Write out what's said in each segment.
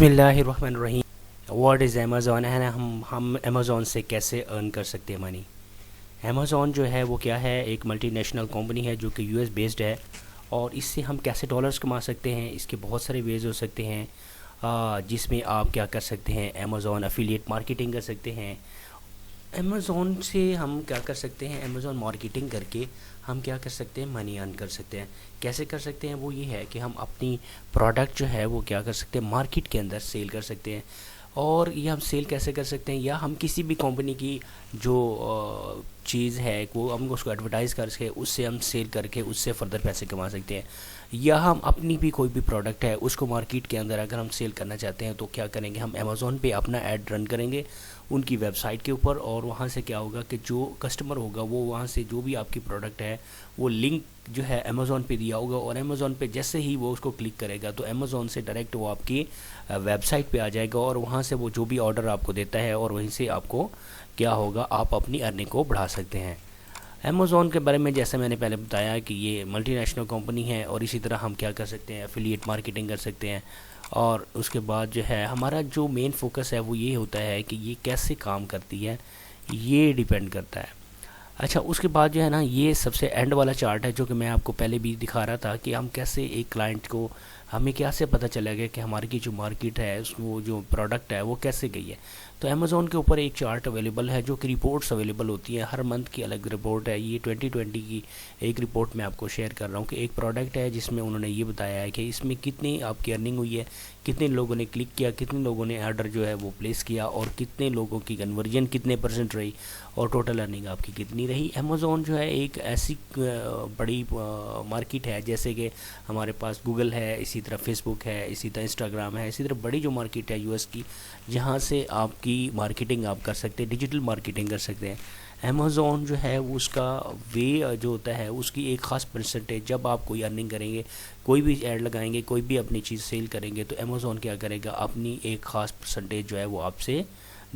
बिस्मिल्लाहिर्रहमानिर्रहीम। What is Amazon है ना, हम अमेज़ॉन से कैसे अर्न कर सकते हैं मनी। अमेज़ॉन जो है वो क्या है, एक मल्टी नेशनल कंपनी है जो कि यूएस बेस्ड है। और इससे हम कैसे डॉलर्स कमा सकते हैं, इसके बहुत सारे वेज हो सकते हैं, जिसमें आप क्या कर सकते हैं, अमेज़ॉन एफिलिएट मार्केटिंग कर सकते हैं। अमेज़ॉन से हम क्या कर सकते हैं, अमेज़ॉन मार्केटिंग करके हम क्या कर सकते हैं, मनी अर्न कर सकते हैं। कैसे कर सकते हैं, वो ये है कि हम अपनी प्रोडक्ट जो है वो क्या कर सकते हैं, मार्केट के अंदर सेल कर सकते हैं। और ये हम सेल कैसे कर सकते हैं, या हम किसी भी कंपनी की जो चीज़ है वो हम उसको एडवर्टाइज़ करके उससे हम सेल करके उससे फ़र्दर पैसे कमा सकते हैं। या हम अपनी भी कोई भी प्रोडक्ट है उसको मार्केट के अंदर अगर हम सेल करना चाहते हैं तो क्या करेंगे, हम अमेज़ॉन पे अपना ऐड रन करेंगे उनकी वेबसाइट के ऊपर। और वहाँ से क्या होगा कि जो कस्टमर होगा वो वहाँ से जो भी आपकी प्रोडक्ट है वो लिंक जो है अमेज़ॉन पे दिया होगा, और अमेज़ॉन पे जैसे ही वो उसको क्लिक करेगा तो अमेज़ॉन से डायरेक्ट वो आपकी वेबसाइट पे आ जाएगा, और वहाँ से वो जो भी ऑर्डर आपको देता है और वहीं से आपको क्या होगा, आप अपनी अर्निंग को बढ़ा सकते हैं। अमेज़ॉन के बारे में जैसे मैंने पहले बताया कि ये मल्टी नेशनल कंपनी है, और इसी तरह हम क्या कर सकते हैं, एफिलिएट मार्केटिंग कर सकते हैं। और उसके बाद जो है हमारा जो मेन फोकस है वो ये होता है कि ये कैसे काम करती है, ये डिपेंड करता है। अच्छा, उसके बाद जो है ना, ये सबसे एंड वाला चार्ट है जो कि मैं आपको पहले भी दिखा रहा था कि हम कैसे एक क्लाइंट को, हमें कैसे पता चलेगा कि हमारी की जो मार्केट है उसको जो प्रोडक्ट है वो कैसे गई है। तो अमेज़ॉन के ऊपर एक चार्ट अवेलेबल है जो कि रिपोर्ट्स अवेलेबल होती हैं, हर मंथ की अलग रिपोर्ट है। ये 2020 की एक रिपोर्ट मैं आपको शेयर कर रहा हूँ कि एक प्रोडक्ट है जिसमें उन्होंने ये बताया है कि इसमें कितनी आपकी अर्निंग हुई है, कितने लोगों ने क्लिक किया, कितने लोगों ने ऑर्डर जो है वो प्लेस किया, और कितने लोगों की कन्वर्जन कितने % रही, और टोटल अर्निंग आपकी कितनी रही। अमेज़ॉन जो है एक ऐसी बड़ी मार्केट है, जैसे कि हमारे पास गूगल है, इसी तरह फेसबुक है, इसी तरह इंस्टाग्राम है, इसी तरह बड़ी जो मार्केट है यूएस की, जहाँ से आपकी मार्केटिंग आप कर सकते हैं, डिजिटल मार्केटिंग कर सकते हैं। अमेज़ॉन जो है वो उसका वे जो होता है उसकी एक ख़ास परसेंटेज, जब आप कोई अर्निंग करेंगे, कोई भी ऐड लगाएंगे, कोई भी अपनी चीज़ सेल करेंगे, तो अमेज़ॉन क्या करेगा, अपनी एक ख़ास परसेंटेज जो है वो आपसे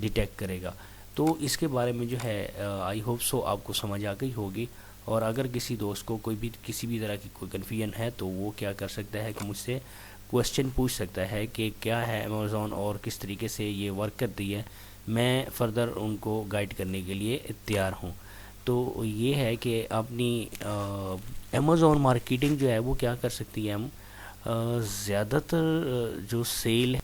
डिटेक्ट करेगा। तो इसके बारे में जो है आई होप सो आपको समझ आ गई होगी। और अगर किसी दोस्त को कोई भी किसी भी तरह की कोई कन्फ्यूजन है तो वो क्या कर सकता है कि मुझसे क्वेश्चन पूछ सकता है कि क्या है अमेज़ॉन और किस तरीके से ये वर्क करती है। मैं फ़र्दर उनको गाइड करने के लिए तैयार हूँ। तो ये है कि अपनी अमेज़ॉन मार्केटिंग जो है वो क्या कर सकती है, हम ज़्यादातर जो सेल।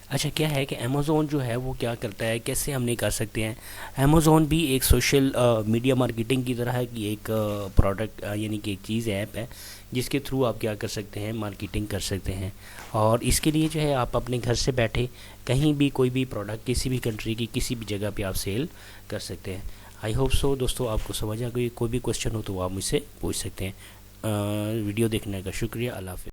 अच्छा, क्या है कि अमेज़ॉन जो है वो क्या करता है, कैसे हम नहीं कर सकते हैं। अमेज़ॉन भी एक सोशल मीडिया मार्केटिंग की तरह है कि एक प्रोडक्ट यानी कि एक चीज़ ऐप है जिसके थ्रू आप क्या कर सकते हैं, मार्केटिंग कर सकते हैं। और इसके लिए जो है आप अपने घर से बैठे कहीं भी कोई भी प्रोडक्ट किसी भी कंट्री की किसी भी जगह पे आप सेल कर सकते हैं। आई होप सो दोस्तों आपको समझ आ गई। कोई भी क्वेश्चन हो तो आप मुझसे पूछ सकते हैं। वीडियो देखने का शुक्रिया। अल्लाह हाफ़िज़।